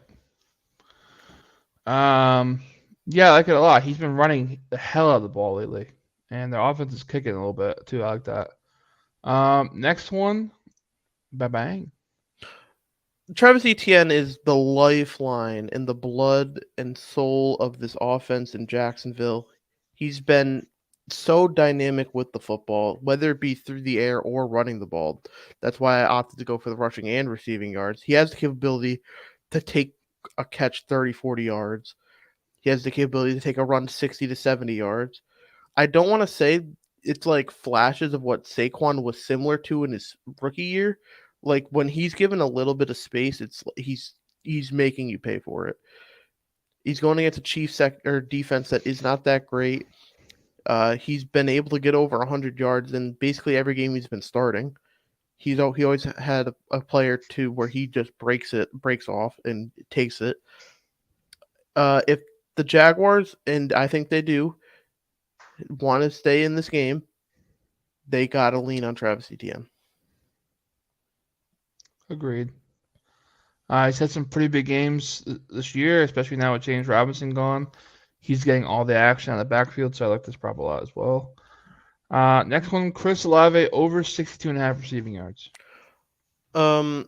Yeah, I like it a lot. He's been running the hell out of the ball lately, and their offense is kicking a little bit too. I like that. Next one, bang. Travis Etienne is the lifeline and the blood and soul of this offense in Jacksonville. He's been so dynamic with the football, whether it be through the air or running the ball. That's why I opted to go for the rushing and receiving yards. He has the capability to take a catch 30, 40 yards. He has the capability to take a run 60 to 70 yards. I don't want to say it's like flashes of what Saquon was similar to in his rookie year. Like when he's given a little bit of space, he's making you pay for it. He's going against a Chiefs or defense that is not that great. He's been able to get over 100 yards in basically every game he's been starting. He always had a player to where he just breaks off and takes it. If the Jaguars, and I think they do, want to stay in this game, they got to lean on Travis Etienne. Agreed. He's had some pretty big games this year, especially now with James Robinson gone. He's getting all the action on the backfield, so I like this prop a lot as well. Next one, Chris Olave over 62.5 receiving yards.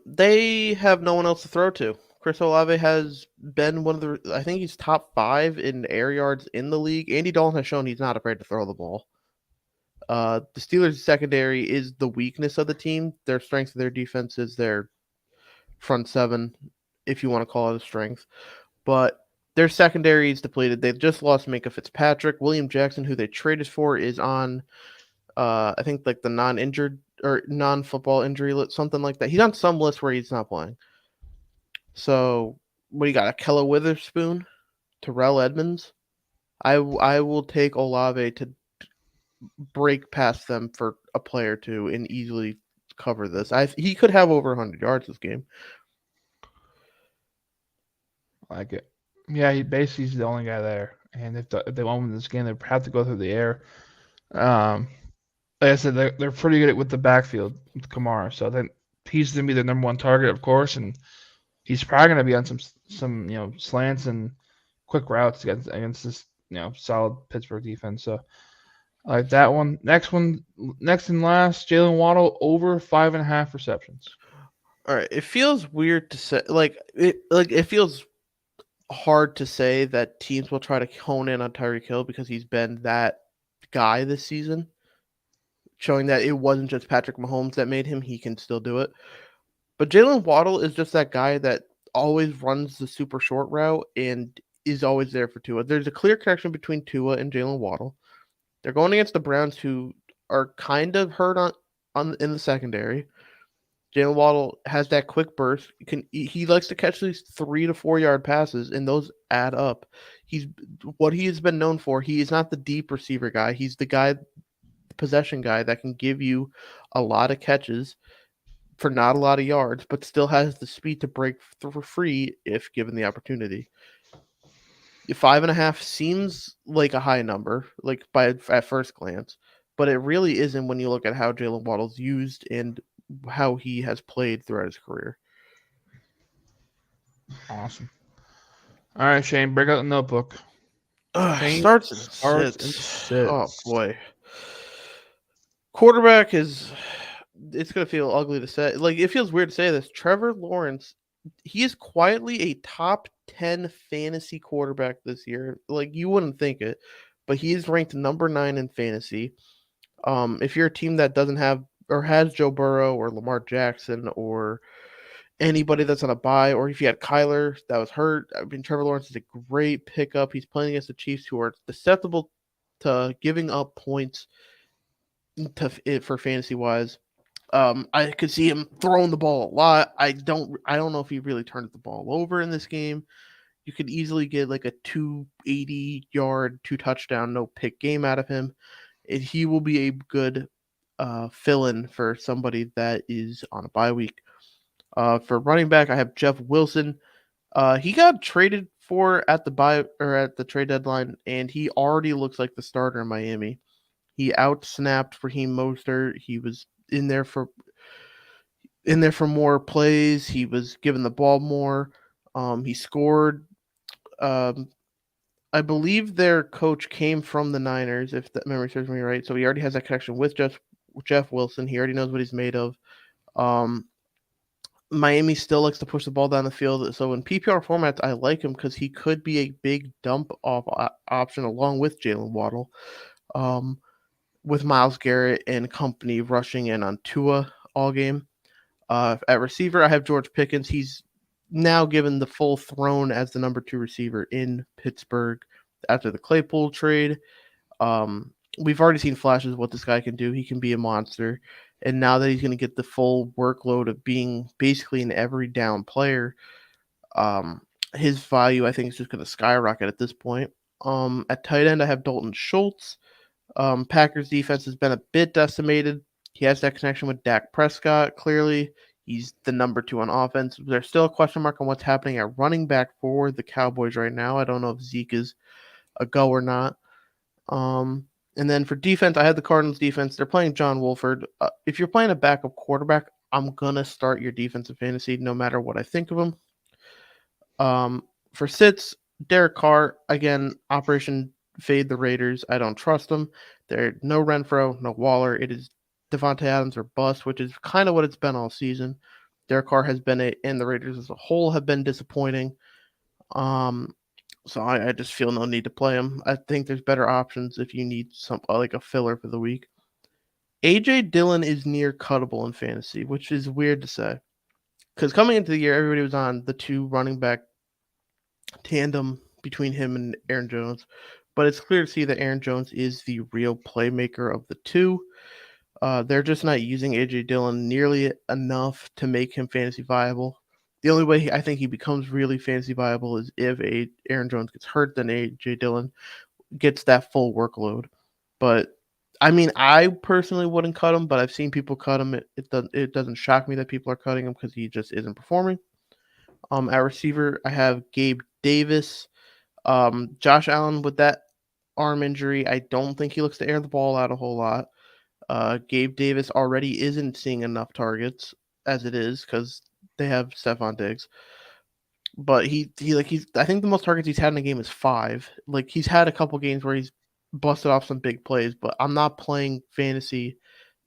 They have no one else to throw to. Chris Olave has been one of the. I think he's top 5 in air yards in the league. Andy Dalton has shown he's not afraid to throw the ball. The Steelers' secondary is the weakness of the team. Their strength of their defense is their front seven, if you want to call it a strength. But their secondary is depleted. They've just lost Minka Fitzpatrick. William Jackson, who they traded for, is on, I think, like the non-injured or non-football injury list, something like that. He's on some list where he's not playing. So, what do you got? Akella Witherspoon, Terrell Edmonds. I will take Olave to break past them for a play or two and easily cover this. He could have over 100 yards this game. I like it. Yeah, he basically is the only guy there. And if they want to win this game, they have to go through the air. Like I said, they're pretty good with the backfield with Kamara. So then he's going to be their number one target, of course. And he's probably going to be on some slants and quick routes against this solid Pittsburgh defense. So I like that one. Next and last, Jalen Waddle over 5.5 receptions. All right, it feels weird to say, it feels hard to say that teams will try to hone in on Tyreek Hill because he's been that guy this season, showing that it wasn't just Patrick Mahomes that made him; he can still do it. But Jalen Waddle is just that guy that always runs the super short route and is always there for Tua. There's a clear connection between Tua and Jalen Waddle. They're going against the Browns, who are kind of hurt on in the secondary. Jalen Waddle has that quick burst. He likes to catch these 3 to 4 yard passes, and those add up. He's what he has been known for. He is not the deep receiver guy. He's the guy, possession guy that can give you a lot of catches for not a lot of yards, but still has the speed to break free if given the opportunity. 5.5 seems like a high number, like at first glance, but it really isn't when you look at how Jalen Waddle's used and how he has played throughout his career. Awesome. All right, Shane, break out the notebook. Starts and sits. Oh boy. Quarterback is. It's gonna feel ugly to say. Like it feels weird to say this. Trevor Lawrence, he is quietly a top 10 fantasy quarterback this year. Like you wouldn't think it, but he is ranked number 9 in fantasy. If you're a team that doesn't have or has Joe Burrow or Lamar Jackson or anybody that's on a bye, or if you had Kyler that was hurt, I mean Trevor Lawrence is a great pickup. He's playing against the Chiefs, who are susceptible to giving up points for fantasy wise. I could see him throwing the ball a lot. I don't know if he really turns the ball over in this game. You could easily get like a 280 yard, 2 touchdown, no pick game out of him. And he will be a good fill-in for somebody that is on a bye week. For running back, I have Jeff Wilson. He got traded for at the trade deadline, and he already looks like the starter in Miami. He outsnapped Raheem Mostert. He was in there for more plays. He was given the ball more. He scored. I believe their coach came from the Niners, if that memory serves me right. So he already has that connection with Jeff Wilson. He already knows what he's made of. Miami still likes to push the ball down the field. So in PPR formats, I like him because he could be a big dump off option along with Jalen Waddle. With Myles Garrett and company rushing in on Tua all game. At receiver, I have George Pickens. He's now given the full throne as the number 2 receiver in Pittsburgh after the Claypool trade. We've already seen flashes of what this guy can do. He can be a monster. And now that he's going to get the full workload of being basically an every down player, um, his value, I think, is just going to skyrocket at this point. At tight end, I have Dalton Schultz. Packers defense has been a bit decimated. He has that connection with Dak Prescott. Clearly, he's the number 2 on offense. There's still a question mark on what's happening at running back for the Cowboys right now. I don't know if Zeke is a go or not. And then for defense, I had the Cardinals defense. They're playing John Wolford. If you're playing a backup quarterback, I'm gonna start your defensive fantasy no matter what I think of him. For sits, Derek Carr again. Operation fade the Raiders. I don't trust them. There no Renfro, no Waller. It is Devontae Adams or bust, which is kind of what it's been all season. Derek Carr has been and the Raiders as a whole have been disappointing. So I just feel no need to play him. I think there's better options if you need some like a filler for the week. AJ Dillon is near cuttable in fantasy, which is weird to say. Because coming into the year, everybody was on the 2 running back tandem between him and Aaron Jones. But it's clear to see that Aaron Jones is the real playmaker of the 2. They're just not using AJ Dillon nearly enough to make him fantasy viable. The only way I think he becomes really fantasy viable is if Aaron Jones gets hurt, then AJ Dillon gets that full workload. But I mean, I personally wouldn't cut him, but I've seen people cut him. It doesn't shock me that people are cutting him because he just isn't performing. At receiver, I have Gabe Davis. Josh Allen with that arm injury, I don't think he looks to air the ball out a whole lot. Gabe Davis already isn't seeing enough targets as it is because they have Stephon Diggs. But he's I think the most targets he's had in a game is 5. Like he's had a couple games where he's busted off some big plays, but I'm not playing fantasy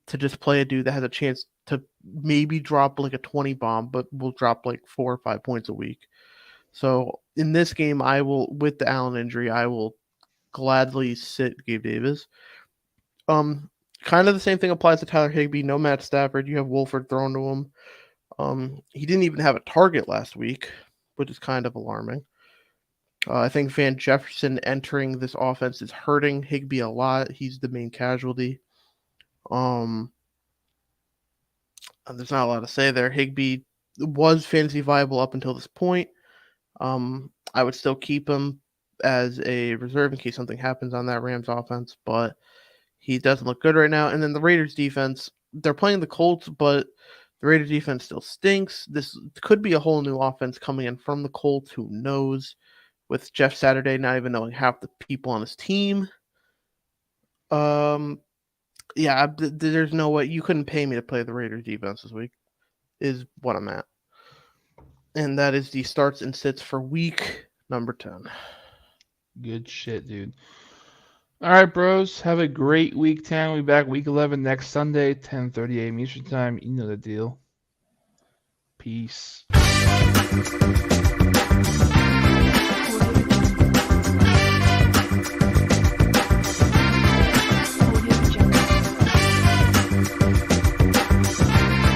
to just play a dude that has a chance to maybe drop like a 20 bomb, but will drop like 4 or 5 points a week. So in this game, I will, with the Allen injury, I will gladly sit Gabe Davis. Kind of the same thing applies to Tyler Higbee. No Matt Stafford. You have Wolford thrown to him. He didn't even have a target last week, which is kind of alarming. I think Van Jefferson entering this offense is hurting Higbee a lot. He's the main casualty. There's not a lot to say there. Higbee was fantasy viable up until this point. I would still keep him as a reserve in case something happens on that Rams offense, but he doesn't look good right now. And then the Raiders defense, they're playing the Colts, but the Raiders defense still stinks. This could be a whole new offense coming in from the Colts. Who knows? With Jeff Saturday not even knowing half the people on his team. Yeah, there's no way you couldn't pay me to play the Raiders defense this week, is what I'm at. And that is the starts and sits for week number 10. Good shit, dude. All right, bros. Have a great week 10. We'll be back week 11 next Sunday, 10:30 a.m. Eastern Time. You know the deal. Peace.